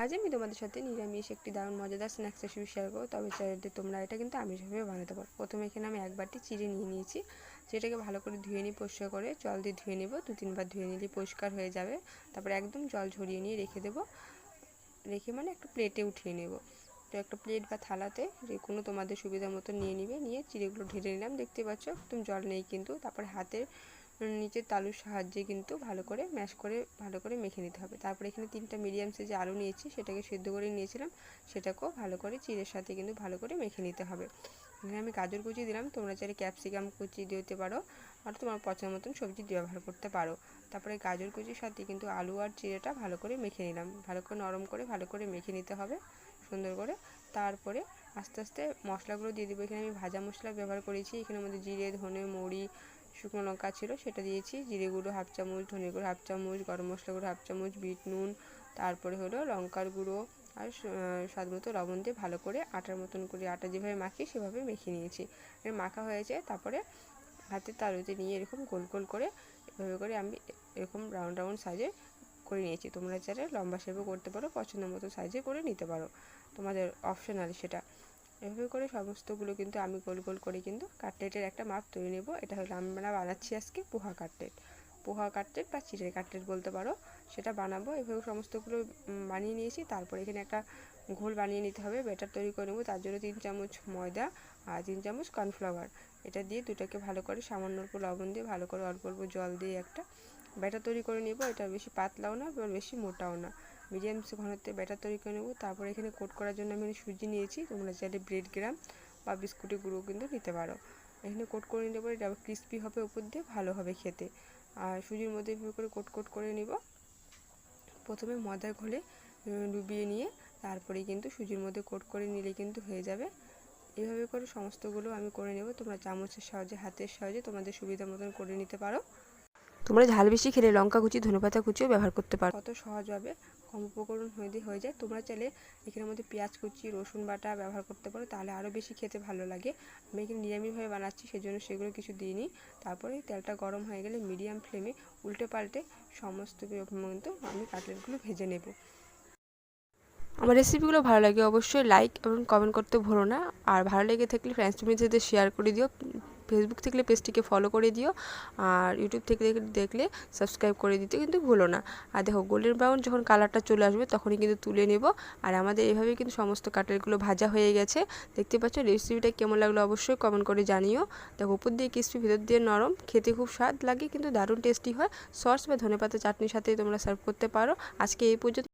আজ আমি তোমাদের সাথে নিরামিষ একটি দারুণ মজাদার স্ন্যাক্স রেসিপি শেয়ার করবো। তবে চাইলে তোমরা এটা কিন্তু আমিষভাবে বানাতে পারো। প্রথমে এখানে আমি এক বাটি চিড়ে নিয়ে নিয়েছি, যেটাকে ভালো করে ধুয়ে নিই, পরিষ্কার করে জল দিয়ে ধুয়ে নেব। 2-3 বার ধুয়ে নিলে পরিষ্কার হয়ে যাবে। তারপরে একদম জল ঝরিয়ে নিয়ে রেখে দেবো। রেখে মানে একটা প্লেটে উঠিয়ে নেব। তো একটা প্লেট বা থালাতে যে কোনো তোমাদের সুবিধা মতো নিয়ে নিবে। নিয়ে চিড়েগুলো ঢেলে নিলাম, দেখতে পাচ্ছ একদম জল নেই কিন্তু। তারপরে হাতের নিচের তালুর সাহায্যে কিন্তু ভালো করে ম্যাশ করে ভালো করে মেখে নিতে হবে। তারপরে এখানে 3টা মিডিয়াম সাইজে আলু নিয়েছি, সেটাকে সেদ্ধ করে নিয়েছিলাম, সেটাকেও ভালো করে চিড়ের সাথে কিন্তু ভালো করে মেখে নিতে হবে। এখানে আমি গাজর কুচি দিলাম, তোমরা চাইলে ক্যাপসিকাম কুচি দিতে পারো, আর তোমার পছন্দ মতন সবজি ব্যবহার করতে পারো। তারপরে গাজর কুচির সাথে কিন্তু আলু আর চিড়েটা ভালো করে মেখে নিলাম, ভালো করে নরম করে ভালো করে মেখে নিতে হবে সুন্দর করে। তারপরে আস্তে আস্তে মশলাগুলো দিয়ে দেবো। এখানে আমি ভাজা মশলা ব্যবহার করেছি, এখানে মধ্যে জিরে, ধনে, মৌরি, শুকনো লঙ্কা ছিল সেটা দিয়েছি, জিরে গুঁড়ো 1/2 চামচ, ধনে গুঁড়ো 1/2 চামচ, গরম মশলা গুঁড়ো 1/2 চামচ, বিট নুন, তারপরে হলো লঙ্কার গুঁড়ো আর স্বাদ মতো লবণ দিয়ে ভালো করে আটার মতন করে, আটা যেভাবে মাখি সেভাবে মেখে নিয়েছি। মাখা হয়েছে, তারপরে হাতের তালুতে নিয়ে এরকম গোল গোল করে এভাবে করে আমি এরকম রাউন্ড রাউন্ড সাইজে করে নিয়েছি। তোমরা চাইলে লম্বা শেপও করতে পারো, পছন্দ মতো সাইজে করে নিতে পারো, তোমাদের অপশনাল সেটা। এভাবে করে সমস্তগুলো কিন্তু আমি গোল গোল করে কিন্তু কাটলেটের একটা মাপ তৈরি নেব। এটা হলো আমরা বানাচ্ছি আজকে পোহা কাটলেট, পোহা কাটলেট বা চিড়ের কাটলেট বলতে পারো, সেটা বানাবো। এভাবে সমস্তগুলো বানিয়ে নিয়েছি। তারপরে এখানে একটা ঘোল বানিয়ে নিতে হবে, ব্যাটার তৈরি করে নেবো। তার জন্য 3 চামচ ময়দা আর 3 চামচ কর্নফ্লাওয়ার, এটা দিয়ে দুটোকে ভালো করে সামান্য অল্প লবণ দিয়ে ভালো করে অল্প অল্প জল দিয়ে একটা ব্যাটার তৈরি করে নেব। এটা বেশি পাতলাও না বা বেশি মোটাও না, মিডিয়াম ঘনত্বে ব্যাটার তৈরি করে নেব। তারপরে এখানে কোট করার জন্য আমি সুজি নিয়েছি, তোমরা চাইলে ব্রেড গ্রাম বা বিস্কুটের গুঁড়ো কিন্তু নিতে পারো। এখানে কোট করে নিতে পারো, এটা ক্রিস্পি হবে উপর দিয়ে, ভালো হবে খেতে। আর সুজির মধ্যে এভাবে করে কোট করে নিব। প্রথমে ময়দার ঘোলে ডুবিয়ে নিয়ে তারপরে কিন্তু সুজির মধ্যে কোট করে নিলে কিন্তু হয়ে যাবে। এইভাবে করে সমস্তগুলো আমি করে নেব। তোমরা চামচের সাহায্যে, হাতের সাহায্যে তোমাদের সুবিধা মতন করে নিতে পারো। তোমরা ঝাল বেশি খেলে লঙ্কা কুচি, ধনেপাতা কুচিও ব্যবহার করতে পারো। কত সহজভাবে কম উপকরণ হয়ে যায়। তোমরা চাইলে এখানের মধ্যে পেঁয়াজ কুচি, রসুন বাটা ব্যবহার করতে পারো, তাহলে আরও বেশি খেতে ভালো লাগে। আমি এখানে নিরামিষভাবে বানাচ্ছি, সেজন্য সেগুলো কিছু দিইনি। তারপরে তেলটা গরম হয়ে গেলে মিডিয়াম ফ্লেমে উল্টে পাল্টে সমস্ত কিন্তু আমি কাটলেটগুলো ভেজে নেব। আমার রেসিপিগুলো ভালো লাগে অবশ্যই লাইক এবং কমেন্ট করতে ভুলো না। আর ভালো লেগে থাকলে ফ্রেন্ডস ফ্যামিলির সাথে শেয়ার করে দিও। ফেসবুক থেকে পেজটিকে ফলো করে দিও, আর ইউটিউব থেকে দেখলে সাবস্ক্রাইব করে দিতে কিন্তু ভুলো না। আর দেখো গোল্ডেন ব্রাউন যখন কালারটা চলে আসবে তখনই কিন্তু তুলে নেব। আর আমাদের এভাবেই কিন্তু সমস্ত কাটলেটগুলো ভাজা হয়ে গেছে। দেখতে পাচ্ছ। রেসিপিটা কেমন লাগলো অবশ্যই কমেন্ট করে জানিও। দেখো উপর দিয়ে ক্রিস্পি, ভিতর দিয়ে নরম, খেতে খুব স্বাদ লাগে কিন্তু দারুণ টেস্টি হয়। সস বা ধনেপাতা চাটনির সাথে তোমরা সার্ভ করতে পারো। আজকে এই পর্যন্ত।